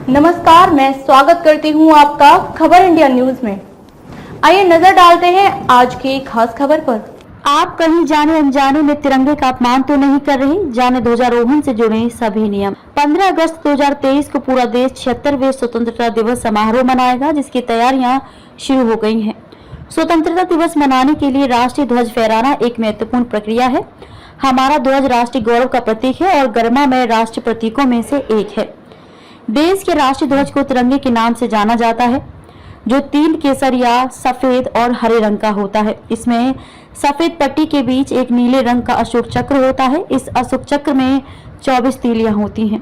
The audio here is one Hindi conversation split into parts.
नमस्कार, मैं स्वागत करती हूं आपका खबर इंडिया न्यूज में। आइए नजर डालते हैं आज की खास खबर पर। आप कहीं जाने अनजाने में तिरंगे का अपमान तो नहीं कर रहे? जाने ध्वजारोहण से जुड़े सभी नियम। 15 अगस्त 2023 को पूरा देश 76वें स्वतंत्रता दिवस समारोह मनाएगा, जिसकी तैयारियां शुरू हो गई हैं। स्वतंत्रता दिवस मनाने के लिए राष्ट्रीय ध्वज फहराना एक महत्वपूर्ण प्रक्रिया है। हमारा ध्वज राष्ट्रीय गौरव का प्रतीक है और गरिमामय राष्ट्रीय प्रतीकों में से एक है। देश के राष्ट्रीय ध्वज को तिरंगे के नाम से जाना जाता है, जो 3 केसरिया, सफेद और हरे रंग का होता है। इसमें सफेद पट्टी के बीच एक नीले रंग का अशोक चक्र होता है। इस अशोक चक्र में 24 तीलियां होती हैं।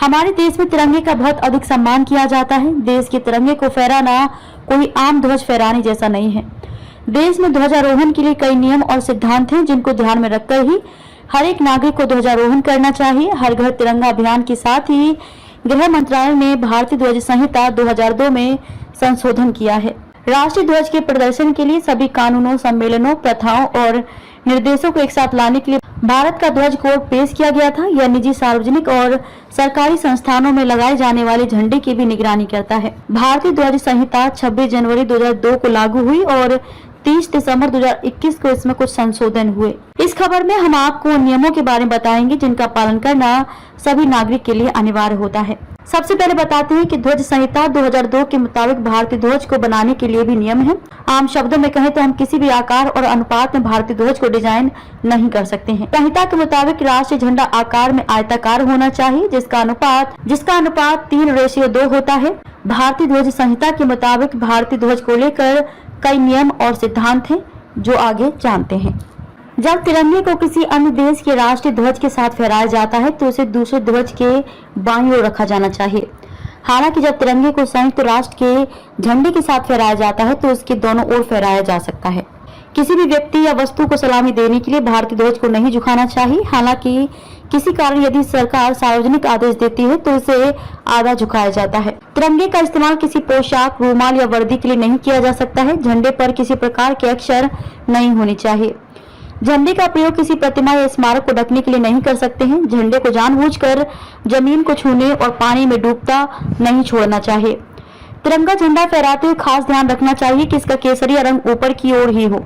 हमारे देश में तिरंगे का बहुत अधिक सम्मान किया जाता है। देश के तिरंगे को फहराना कोई आम ध्वज फहराने जैसा नहीं है। देश में ध्वजारोहण के लिए कई नियम और सिद्धांत हैं, जिनको ध्यान में रखकर ही हर एक नागरिक को ध्वजारोहण करना चाहिए। हर घर तिरंगा अभियान के साथ ही गृह मंत्रालय ने भारतीय ध्वज संहिता 2002 में संशोधन किया है। राष्ट्रीय ध्वज के प्रदर्शन के लिए सभी कानूनों, सम्मेलनों, प्रथाओं और निर्देशों को एक साथ लाने के लिए भारत का ध्वज कोड पेश किया गया था। यह निजी, सार्वजनिक और सरकारी संस्थानों में लगाए जाने वाले झंडे की भी निगरानी करता है। भारतीय ध्वज संहिता 26 जनवरी 2002 को लागू हुई और 30 दिसंबर 2021 को इसमें कुछ संशोधन हुए। इस खबर में हम आपको उन नियमों के बारे में बताएंगे जिनका पालन करना सभी नागरिक के लिए अनिवार्य होता है। सबसे पहले बताते हैं कि ध्वज संहिता 2002 के मुताबिक भारतीय ध्वज को बनाने के लिए भी नियम है। आम शब्दों में कहें तो हम किसी भी आकार और अनुपात में भारतीय ध्वज को डिजाइन नहीं कर सकते हैं। संहिता के मुताबिक राष्ट्रीय झंडा आकार में आयताकार होना चाहिए, जिसका अनुपात 3:2 होता है। भारतीय ध्वज संहिता के मुताबिक भारतीय ध्वज को लेकर कई नियम और सिद्धांत हैं, जो आगे जानते हैं। जब तिरंगे को किसी अन्य देश के राष्ट्रीय ध्वज के साथ फहराया जाता है तो उसे दूसरे ध्वज के बाईं ओर रखा जाना चाहिए। हालांकि जब तिरंगे को संयुक्त राष्ट्र के झंडे के साथ फहराया जाता है तो उसके दोनों ओर फहराया जा सकता है। किसी भी व्यक्ति या वस्तु को सलामी देने के लिए भारतीय ध्वज को नहीं झुकाना चाहिए। हालांकि किसी कारण यदि सरकार सार्वजनिक आदेश देती है तो इसे आधा झुकाया जाता है। तिरंगे का इस्तेमाल किसी पोशाक, रूमाल या वर्दी के लिए नहीं किया जा सकता है। झंडे पर किसी प्रकार के अक्षर नहीं होने चाहिए। झंडे का प्रयोग किसी प्रतिमा या स्मारक को ढकने के लिए नहीं कर सकते हैं। झंडे को जानबूझकर जमीन को छूने और पानी में डूबता नहीं छोड़ना चाहिए। तिरंगा झंडा फहराते हुए खास ध्यान रखना चाहिए कि इसका केसरिया रंग ऊपर की ओर ही हो।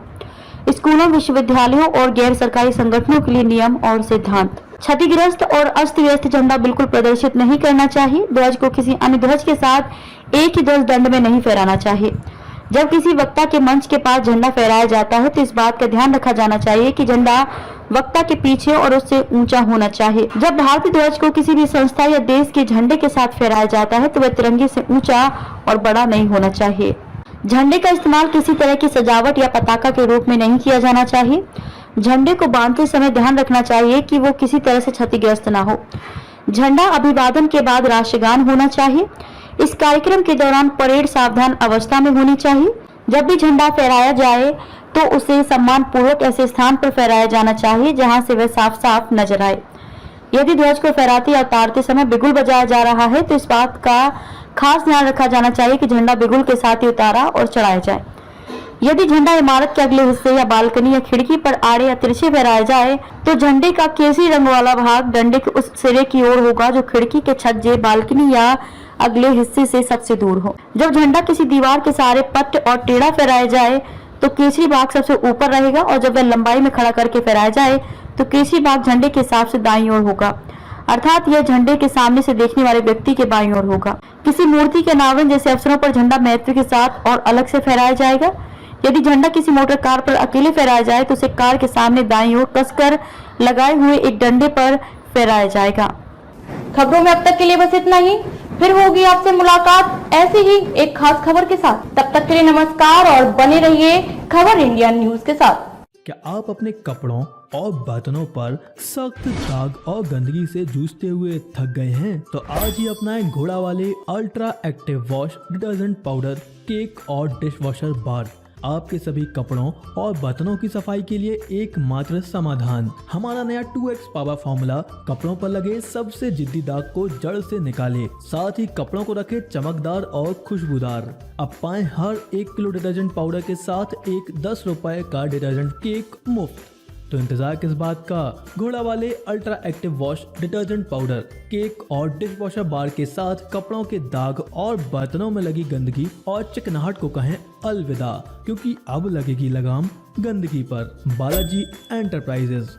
स्कूलों, विश्वविद्यालयों और गैर सरकारी संगठनों के लिए नियम और सिद्धांत। क्षतिग्रस्त और अस्त व्यस्त झंडा बिल्कुल प्रदर्शित नहीं करना चाहिए। ध्वज को किसी अन्य ध्वज के साथ एक ही ध्वज दंड में नहीं फहराना चाहिए। जब किसी वक्ता के मंच के पास झंडा फहराया जाता है तो इस बात का ध्यान रखा जाना चाहिए कि झंडा वक्ता के पीछे और उससे ऊंचा होना चाहिए। जब भारतीय ध्वज को किसी भी संस्था या देश के झंडे के साथ फहराया जाता है तो वह तिरंगे से ऊंचा और बड़ा नहीं होना चाहिए। झंडे का इस्तेमाल किसी तरह की सजावट या पताका के रूप में नहीं किया जाना चाहिए। झंडे को बांधते समय ध्यान रखना चाहिए कि वो किसी तरह से क्षतिग्रस्त ना हो। झंडा अभिवादन के बाद राष्ट्रगान होना चाहिए। इस कार्यक्रम के दौरान परेड सावधान अवस्था में होनी चाहिए। जब भी झंडा फहराया जाए तो उसे सम्मान पूर्वक ऐसे स्थान पर फहराया जाना चाहिए जहां से वह साफ साफ नजर आए। यदि ध्वज को फहराते या उतारते समय बिगुल बजाया जा रहा है तो इस बात का खास ध्यान रखा जाना चाहिए कि झंडा बिगुल के साथ ही उतारा और चढ़ाया जाए। यदि झंडा इमारत के अगले हिस्से या बालकनी या खिड़की पर आड़े या तिरछे फहराया जाए तो झंडे का केसरी रंग वाला भाग डंडे के उस सिरे की ओर होगा जो खिड़की के छज्जे, बालकनी या अगले हिस्से से सबसे दूर हो। जब झंडा किसी दीवार के सहारे पट्ट और टेढ़ा फहराया जाए तो केसरी भाग सबसे ऊपर रहेगा और जब वह लंबाई में खड़ा करके फहराया जाए तो केसरी भाग झंडे के हिसाब से दाईं ओर होगा, अर्थात यह झंडे के सामने से देखने वाले व्यक्ति के बाईं ओर होगा। किसी मूर्ति के अनावरण जैसे अवसरों पर झंडा महत्व के साथ और अलग से फहराया जाएगा। यदि झंडा किसी मोटर कार पर अकेले फहराया जाए तो उसे कार के सामने दाईं ओर कसकर लगाए हुए एक डंडे पर फहराया जाएगा। खबरों में अब तक के लिए बस इतना ही। फिर होगी आपसे मुलाकात ऐसे ही एक खास खबर के साथ। तब तक के लिए नमस्कार और बने रहिए खबर इंडिया न्यूज के साथ। क्या आप अपने कपड़ों और बर्तनों पर सख्त दाग और गंदगी से जूझते हुए थक गए हैं? तो आज ही अपनाएं घोड़ा वाले ultra active wash detergent powder, cake और डिश वॉशर बार। आपके सभी कपड़ों और बर्तनों की सफाई के लिए एकमात्र समाधान। हमारा नया 2x पावर फॉर्मूला कपड़ों पर लगे सबसे जिद्दी दाग को जड़ से निकाले, साथ ही कपड़ों को रखे चमकदार और खुशबूदार। अब पाएं हर 1 किलो डिटर्जेंट पाउडर के साथ एक 10 रुपए का डिटर्जेंट केक मुफ्त। तो इंतजार किस बात का। घोड़ा वाले ultra active wash detergent powder cake और डिश वॉशर बार के साथ कपड़ों के दाग और बर्तनों में लगी गंदगी और चिकनाहट को कहें अलविदा, क्योंकि अब लगेगी लगाम गंदगी पर। बालाजी एंटरप्राइजेस।